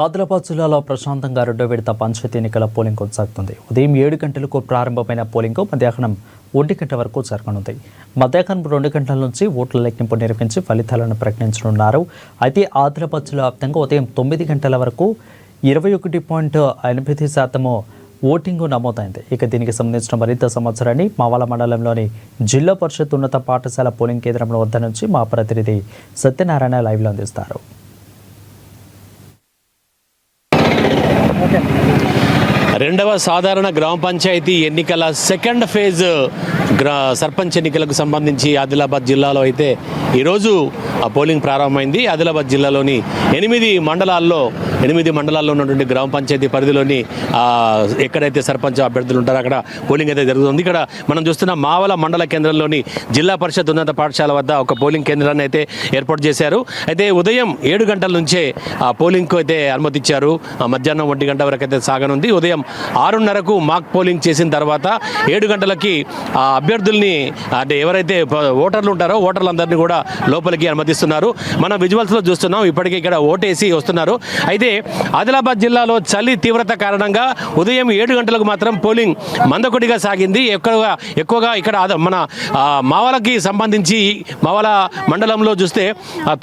ఆదిలాబాద్ జిల్లాలో ప్రశాంతంగా రెండో విడత పంచాయతీ ఎన్నికల పోలింగ్ కొనసాగుతుంది. ఉదయం 7 గంటలకు ప్రారంభమైన పోలింగ్ మధ్యాహ్నం 1 గంట వరకు జరగనుంది. మధ్యాహ్నం 2 గంటల నుంచి ఓట్ల లెక్కింపు నిర్వహించి ఫలితాలను ప్రకటించనున్నారు. అయితే ఆదిలాబాద్ జిల్లా వ్యాప్తంగా ఉదయం 9 గంటల వరకు 21.8% ఓటింగ్ నమోదైంది. ఇక దీనికి సంబంధించిన మరింత సమాచారాన్ని మావల మండలంలోని జిల్లా పరిషత్ ఉన్నత పాఠశాల పోలింగ్ కేంద్రం వద్ద నుంచి మా ప్రతినిధి సత్యనారాయణ లైవ్లో అందిస్తారు. రెండవ సాధారణ గ్రామ పంచాయతీ ఎన్నికల సెకండ్ ఫేజ్ సర్పంచ్ ఎన్నికలకు సంబంధించి ఆదిలాబాద్ జిల్లాలో అయితే ఈరోజు పోలింగ్ ప్రారంభమైంది. ఆదిలాబాద్ జిల్లాలోని 8 మండలాల్లో ఉన్నటువంటి గ్రామ పంచాయతీ పరిధిలోని ఎక్కడైతే సర్పంచ్ అభ్యర్థులు ఉంటారో అక్కడ పోలింగ్ అయితే జరుగుతుంది. ఇక్కడ మనం చూస్తున్న మావల మండల కేంద్రంలోని జిల్లా పరిషత్ ఉన్నత పాఠశాల వద్ద ఒక పోలింగ్ కేంద్రాన్ని అయితే ఏర్పాటు చేశారు. అయితే ఉదయం 7 గంటల నుంచే పోలింగ్కు అయితే అనుమతిచ్చారు. మధ్యాహ్నం 1 గంట వరకు అయితే సాగనుంది. ఉదయం 6:30కు మాక్ పోలింగ్ చేసిన తర్వాత 7 గంటలకి అభ్యర్థుల్ని అంటే ఎవరైతే ఓటర్లు ఉంటారో ఓటర్లందరినీ కూడా లోపలికి అనుమతిస్తున్నారు. మనం విజువల్స్లో చూస్తున్నాం. ఇప్పటికీ ఇక్కడ ఓటేసి వస్తున్నారు. అయితే ఆదిలాబాద్ జిల్లాలో చలి తీవ్రత కారణంగా ఉదయం 7 గంటలకు మాత్రం పోలింగ్ మందకొడిగా సాగింది. ఎక్కువగా ఇక్కడ మన మావలకి సంబంధించి మావల మండలంలో చూస్తే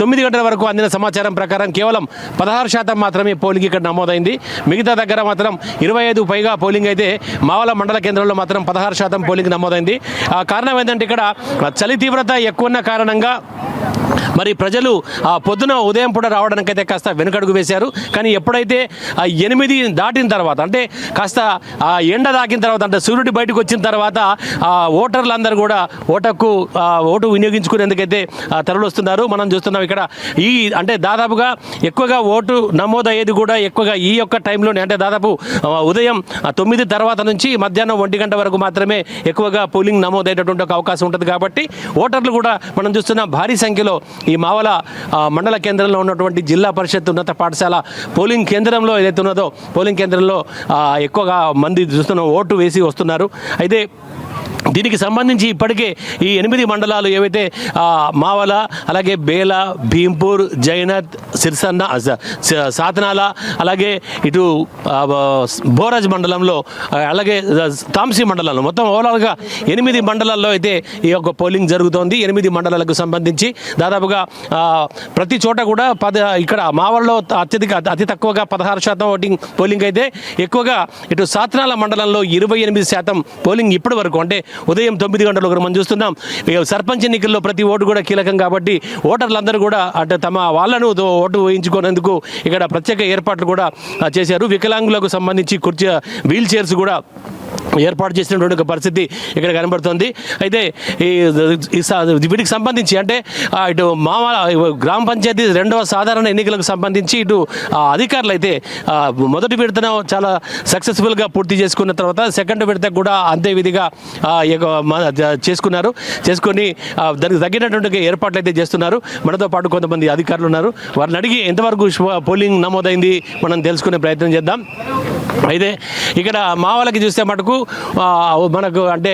9 గంటల వరకు అందిన సమాచారం ప్రకారం కేవలం 16% మాత్రమే పోలింగ్ ఇక్కడ నమోదైంది. మిగతా దగ్గర మాత్రం 25 పైగా పోలింగ్ అయితే మావల మండల కేంద్రంలో మాత్రం 16% పోలింగ్ నమోదైంది. కారణం ఏంటంటే ఇక్కడ చలి తీవ్రత ఎక్కువ ఉన్న కారణంగా మరి ప్రజలు పొద్దున ఉదయం పూట రావడానికైతే కాస్త వెనుకడుగు వేశారు. కానీ ఎప్పుడైతే 8 దాటిన తర్వాత అంటే కాస్త ఎండ దాకిన తర్వాత అంటే సూర్యుడి బయటకు వచ్చిన తర్వాత ఓటర్లందరూ కూడా ఓటు వినియోగించుకునేందుకైతే తరలిస్తున్నారు. మనం చూస్తున్నాం ఇక్కడ అంటే దాదాపుగా ఎక్కువగా ఓటు నమోదయ్యేది కూడా ఎక్కువగా ఈ యొక్క టైంలోనే అంటే దాదాపు ఉదయం 9 తర్వాత నుంచి మధ్యాహ్నం 1 గంట వరకు మాత్రమే ఎక్కువగా పోలింగ్ నమోదయ్యేటటువంటి ఒక అవకాశం ఉంటుంది. కాబట్టి ఓటర్లు కూడా మనం చూస్తున్న భారీ సంఖ్యలో ఈ మావల మండల కేంద్రంలో ఉన్నటువంటి జిల్లా పరిషత్ ఉన్నత పాఠశాల పోలింగ్ కేంద్రంలో ఏదైతే ఉన్నదో పోలింగ్ కేంద్రంలో ఎక్కువగా మంది చూస్తున్న ఓటు వేసి వస్తున్నారు. అయితే దీనికి సంబంధించి ఇప్పటికే ఈ 8 మండలాలు ఏవైతే మావల, అలాగే బేల, భీంపూర్, జైనత్, సిర్సన్న, సాతనాల, అలాగే ఇటు బోరాజ్ మండలంలో, అలాగే తాంసీ మండలంలో మొత్తం ఓవరాల్గా 8 మండలాల్లో అయితే ఈ యొక్క పోలింగ్ జరుగుతోంది. 8 మండలాలకు సంబంధించి దాదాపుగా ప్రతి చోట కూడా ఇక్కడ మావల్లో అతి తక్కువగా 16% పోలింగ్ అయితే ఎక్కువగా ఇటు సాతనాల మండలంలో 28% పోలింగ్ ఇప్పటి వరకు అంటే ఉదయం 9 గంటలకు మనం చూస్తున్నాం. సర్పంచ్ ఎన్నికల్లో ప్రతి ఓటు కూడా కీలకం కాబట్టి ఓటర్లందరూ కూడా అంటే తమ వాళ్ళను ఓటు వేయించుకునేందుకు ఇక్కడ ప్రత్యేక ఏర్పాట్లు కూడా చేశారు. వికలాంగులకు సంబంధించి వీల్ చైర్స్ కూడా ఏర్పాటు చేసినటువంటి ఒక పరిస్థితి ఇక్కడ కనబడుతుంది. అయితే వీటికి సంబంధించి అంటే ఇటు గ్రామ పంచాయతీ రెండవ సాధారణ ఎన్నికలకు సంబంధించి ఇటు అధికారులు అయితే మొదటి విడతను చాలా సక్సెస్ఫుల్గా పూర్తి చేసుకున్న తర్వాత సెకండ్ విడతకు కూడా అంతే విధిగా చేసుకొని దానికి తగ్గినటువంటి ఏర్పాట్లు అయితే చేస్తున్నారు. మనతో పాటు కొంతమంది అధికారులు ఉన్నారు. వారిని అడిగి ఎంతవరకు పోలింగ్ నమోదైంది మనం తెలుసుకునే ప్రయత్నం చేద్దాం. అయితే ఇక్కడ మావలకి చూస్తే మటుకు మనకు అంటే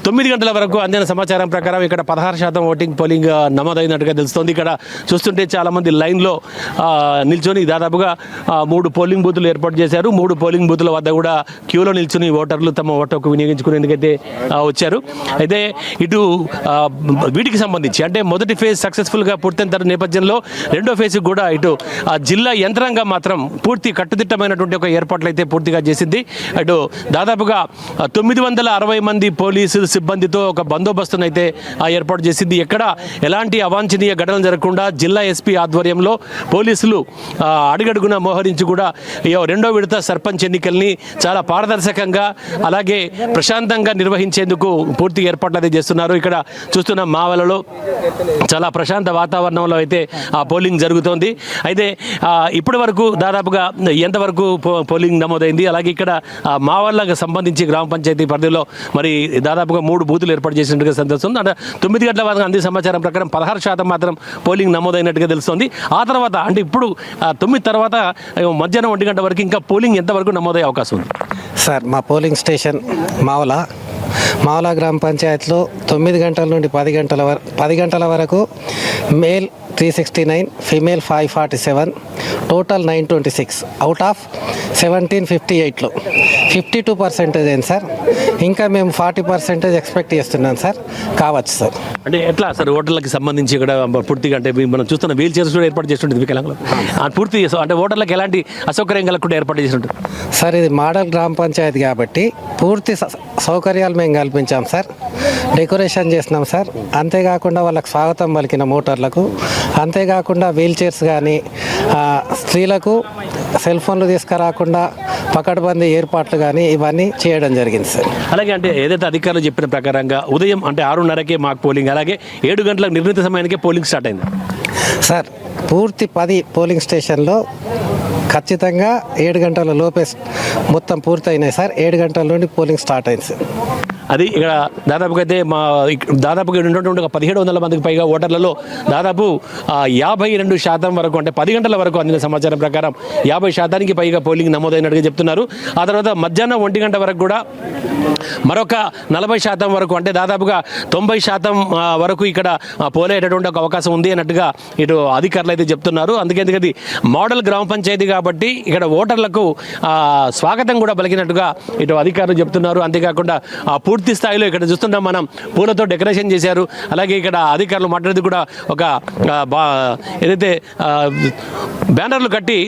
9 గంటల వరకు అందిన సమాచారం ప్రకారం ఇక్కడ 16% పోలింగ్ నమోదైనట్టుగా తెలుస్తుంది. ఇక్కడ చూస్తుంటే చాలామంది లైన్లో నిల్చొని దాదాపుగా 3 పోలింగ్ బూతులు ఏర్పాటు చేశారు. 3 పోలింగ్ బూతుల వద్ద కూడా క్యూలో నిల్చొని ఓటర్లు తమ ఓటుకు వినియోగించుకునేందుకైతే వచ్చారు. అయితే ఇటు వీటికి సంబంధించి అంటే మొదటి ఫేజ్ సక్సెస్ఫుల్గా పూర్తయిన నేపథ్యంలో రెండో ఫేజ్ కూడా ఇటు జిల్లా యంత్రాంగం మాత్రం పూర్తి కట్టుదిట్టమైనటువంటి ఒక ఏర్పాట్లు అయితే పూర్తిగా చేసింది. అటు దాదాపుగా 960 మంది పోలీసు సిబ్బందితో ఒక బందోబస్తును అయితే ఏర్పాటు చేసింది. ఎక్కడ ఎలాంటి అవాంఛనీయ ఘటనలు జరగకుండా జిల్లా ఎస్పీ ఆధ్వర్యంలో పోలీసులు అడుగడుగున మోహరించి కూడా రెండో విడత సర్పంచ్ ఎన్నికల్ని చాలా పారదర్శకంగా అలాగే ప్రశాంతంగా నిర్వహించేందుకు పూర్తి ఏర్పాట్లు అయితే చేస్తున్నారు. ఇక్కడ చూస్తున్న మావలలో చాలా ప్రశాంత వాతావరణంలో అయితే పోలింగ్ జరుగుతోంది. అయితే ఇప్పటి వరకు దాదాపుగా ఎంతవరకు పోలింగ్ నమోదైంది, అలాగే ఇక్కడ మావళ్ళకు సంబంధించి గ్రామ పంచాయతీ పరిధిలో మరి దాదాపుగా 3 బూతులు ఏర్పాటు చేసినట్టుగా తెలుస్తుంది. అంటే 9 గంటల వరకు అందిన సమాచారం ప్రకారం 16% మాత్రం పోలింగ్ నమోదైనట్టుగా తెలుస్తుంది. ఆ తర్వాత అంటే ఇప్పుడు 9 తర్వాత మధ్యాహ్నం 1 గంట వరకు ఇంకా పోలింగ్ ఎంతవరకు నమోదయ్యే అవకాశం ఉంది? సార్, మా పోలింగ్ స్టేషన్ మావల గ్రామ పంచాయతీలో 9 గంటల నుండి 10 గంటల వరకు male 369, female 547, total 926 out of 1758లో 52% అయింది సార్. ఇంకా మేము 40% ఎక్స్పెక్ట్ చేస్తున్నాం సార్, కావచ్చు సార్. అంటే ఎట్లా సార్ ఓటర్లకు సంబంధించి ఇక్కడ పూర్తిగా అంటే మనం చూస్తున్న వీల్ చైర్స్ కూడా ఏర్పాటు చేస్తుంటుంది వికలాంగులు పూర్తి అంటే ఓటర్లకు ఎలాంటి అసౌకర్యం కలగకుండా ఏర్పాటు చేస్తుంటుంది సార్ ఇది మోడల్ గ్రామ పంచాయతీ కాబట్టి పూర్తి సౌకర్యాలు మేము కల్పించాం సార్. డెకరేషన్ చేసినాం సార్. అంతేకాకుండా వాళ్ళకి స్వాగతం పలికిన మోటార్లకు, అంతేకాకుండా వీల్ చైర్స్ కానీ స్త్రీలకు సెల్ ఫోన్లు తీసుకురాకుండా పకడ్బందీ ఏర్పాట్లు కానీ ఇవన్నీ చేయడం జరిగింది సార్. అలాగే అంటే ఏదైతే అధికారులు చెప్పిన ప్రకారంగా ఉదయం అంటే 6:30కే మాకు పోలింగ్, అలాగే 7 గంటలకు నిర్ణీత సమయానికే పోలింగ్ స్టార్ట్ అయింది సార్. పూర్తి 10 పోలింగ్ స్టేషన్లో ఖచ్చితంగా 7 గంటల లోపే మొత్తం పూర్తయినాయి సార్. 7 గంటల నుండి పోలింగ్ స్టార్ట్ అయింది సార్. అది ఇక్కడ దాదాపుగా అయితే దాదాపుగా ఉన్నటువంటి ఒక 1700 మందికి పైగా ఓటర్లలో దాదాపు 52% వరకు అంటే 10 గంటల వరకు అందిన సమాచారం ప్రకారం 50% పైగా పోలింగ్ నమోదైనట్టుగా చెప్తున్నారు. ఆ తర్వాత మధ్యాహ్నం 1 గంట వరకు కూడా మరొక 40% వరకు అంటే దాదాపుగా 90% వరకు ఇక్కడ పోలేటటువంటి ఒక అవకాశం ఉంది అన్నట్టుగా ఇటు అధికారులు అయితే చెప్తున్నారు. అందుకే మోడల్ గ్రామ పంచాయతీ కాబట్టి ఇక్కడ ఓటర్లకు స్వాగతం కూడా పలికినట్టుగా ఇటు అధికారులు చెప్తున్నారు. అంతేకాకుండా పూర్తి స్థాయిలో ఇక్కడ చూస్తున్నాం మనం పూలతో డెకరేషన్ చేశారు. అలాగే ఇక్కడ అధికారులు మాట్లాడేది కూడా ఒక ఏదైతే బ్యానర్లు కట్టి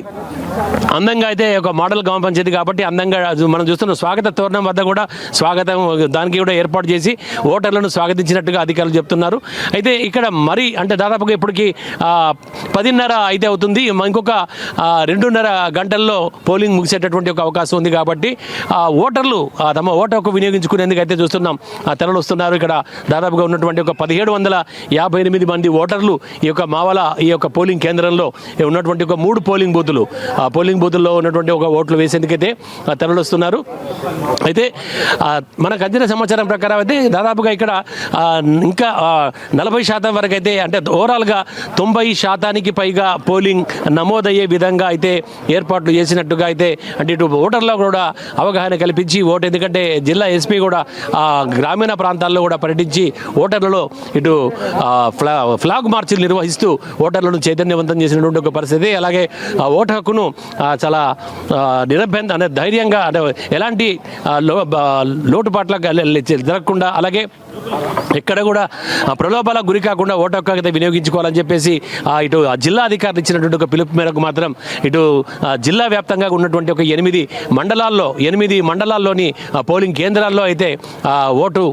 అందంగా అయితే ఒక మోడల్ గ్రామ పంచాయతీ కాబట్టి అందంగా మనం చూస్తున్న స్వాగత తోరణం వద్ద కూడా స్వాగతం దానికి కూడా ఏర్పాటు చేసి ఓటర్లను స్వాగతించినట్టుగా అధికారులు చెప్తున్నారు. అయితే ఇక్కడ మరి అంటే దాదాపుగా ఇప్పటికి 10:30 అయితే అవుతుంది. ఇంకొక 2:30 గంటల్లో పోలింగ్ ముగిసేటటువంటి ఒక అవకాశం ఉంది కాబట్టి ఓటర్లు తమ ఓటు హక్కు వినియోగించుకునేందుకు అయితే చూస్తున్నాం తరలి వస్తున్నారు. ఇక్కడ దాదాపుగా ఉన్నటువంటి ఒక 1758 మంది ఓటర్లు ఈ యొక్క మావల ఈ యొక్క పోలింగ్ కేంద్రంలో ఉన్నటువంటి ఒక 3 పోలింగ్ బూతులు పోలింగ్ బూతుల్లో ఉన్నటువంటి ఒక ఓట్లు వేసేందుకైతే తరలి వస్తున్నారు. అయితే మనకు అందిన సమాచారం ప్రకారం అయితే దాదాపుగా ఇక్కడ ఇంకా 40% వరకు అయితే అంటే ఓవరాల్గా 90% పైగా పోలింగ్ నమోదయ్యే విధంగా అయితే ఏర్పాట్లు చేసినట్టుగా అయితే అంటే ఇటు ఓటర్లో కూడా అవగాహన కల్పించి ఎందుకంటే జిల్లా ఎస్పీ కూడా గ్రామీణ ప్రాంతాల్లో కూడా పర్యటించి ఓటర్లలో ఇటు ఫ్లాగ్ మార్చిలు నిర్వహిస్తూ ఓటర్లను చైతన్యవంతం చేసినటువంటి ఒక పరిస్థితి. అలాగే ఓటు హక్కును చాలా నిరభ్యంత అంటే ధైర్యంగా అంటే ఎలాంటి లోటుపాట్లకు జరగకుండా అలాగే ఎక్కడ కూడా ప్రలోభాలకు గురి కాకుండా ఓటు హక్కు అయితే వినియోగించుకోవాలని చెప్పేసి ఇటు జిల్లా అధికారులు ఇచ్చినటువంటి ఒక పిలుపు మేరకు మాత్రం ఇటు జిల్లా వ్యాప్తంగా ఉన్నటువంటి ఒక 8 మండలాల్లోని పోలింగ్ కేంద్రాల్లో అయితే ఓటు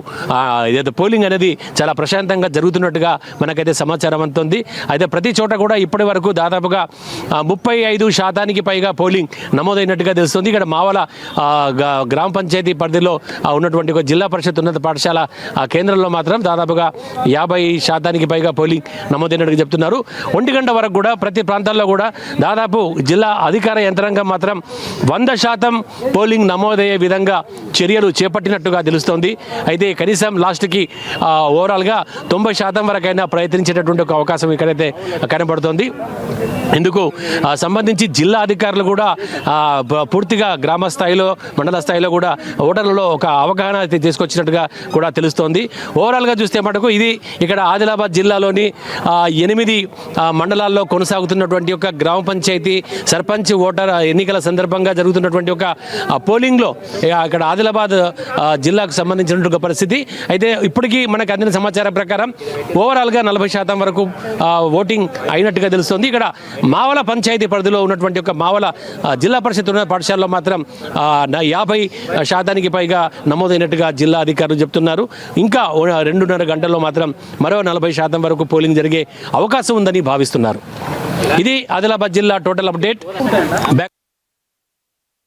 ఏదైతే పోలింగ్ అనేది చాలా ప్రశాంతంగా జరుగుతున్నట్టుగా మనకైతే సమాచారం అందుతుంది. అయితే ప్రతి చోట కూడా ఇప్పటి వరకు దాదాపుగా 35% పైగా పోలింగ్ నమోదైనట్టుగా తెలుస్తుంది. ఇక్కడ మావల గ్రామ పంచాయతీ పరిధిలో ఉన్నటువంటి ఒక జిల్లా పరిషత్ ఉన్నత పాఠశాల కేంద్రంలో మాత్రం దాదాపుగా 50% పైగా పోలింగ్ నమోదైనట్టుగా చెప్తున్నారు. 1 గంట వరకు కూడా ప్రతి ప్రాంతాల్లో కూడా దాదాపు జిల్లా అధికార యంత్రాంగం మాత్రం 100% పోలింగ్ నమోదయ్యే విధంగా చర్యలు చేపట్టినట్టుగా తెలుస్తోంది. అయితే కనీసం లాస్ట్కి ఓవరాల్గా 90% వరకైనా ప్రయత్నించేటటువంటి ఒక అవకాశం ఇక్కడైతే కనబడుతోంది. ఇందుకు సంబంధించి జిల్లా అధికారులు కూడా పూర్తిగా గ్రామ స్థాయిలో మండల స్థాయిలో కూడా ఓటర్లలో ఒక అవగాహన అయితే తీసుకొచ్చినట్టుగా కూడా తెలుస్తోంది. ఓవరాల్గా చూస్తే మటుకు ఇది ఇక్కడ ఆదిలాబాద్ జిల్లాలోని 8 మండలాల్లో కొనసాగుతున్నటువంటి ఒక గ్రామ పంచాయతీ సర్పంచ్ ఓటర్ ఎన్నికల సందర్భంగా జరుగుతున్నటువంటి ఒక పోలింగ్లో ఇక్కడ ఆదిలాబాద్ జిల్లాకు సంబంధించినటువంటి పరిస్థితి. అయితే ఇప్పటికీ మనకు అందిన సమాచారం ప్రకారం ఓవరాల్గా 40% వరకు ఓటింగ్ అయినట్టుగా తెలుస్తుంది. ఇక్కడ మావల పంచాయతీ పరిధిలో ఉన్నటువంటి ఒక మావల జిల్లా పరిషత్ ఉన్నత పాఠశాలలో మాత్రం 50% పైగా నమోదైనట్టుగా జిల్లా అధికారులు చెప్తున్నారు. ఇంకా 2:30 గంటల్లో మాత్రం మరో 40% వరకు పోలింగ్ జరిగే అవకాశం ఉందని భావిస్తున్నారు. ఇది ఆదిలాబాద్ జిల్లా టోటల్ అప్డేట్.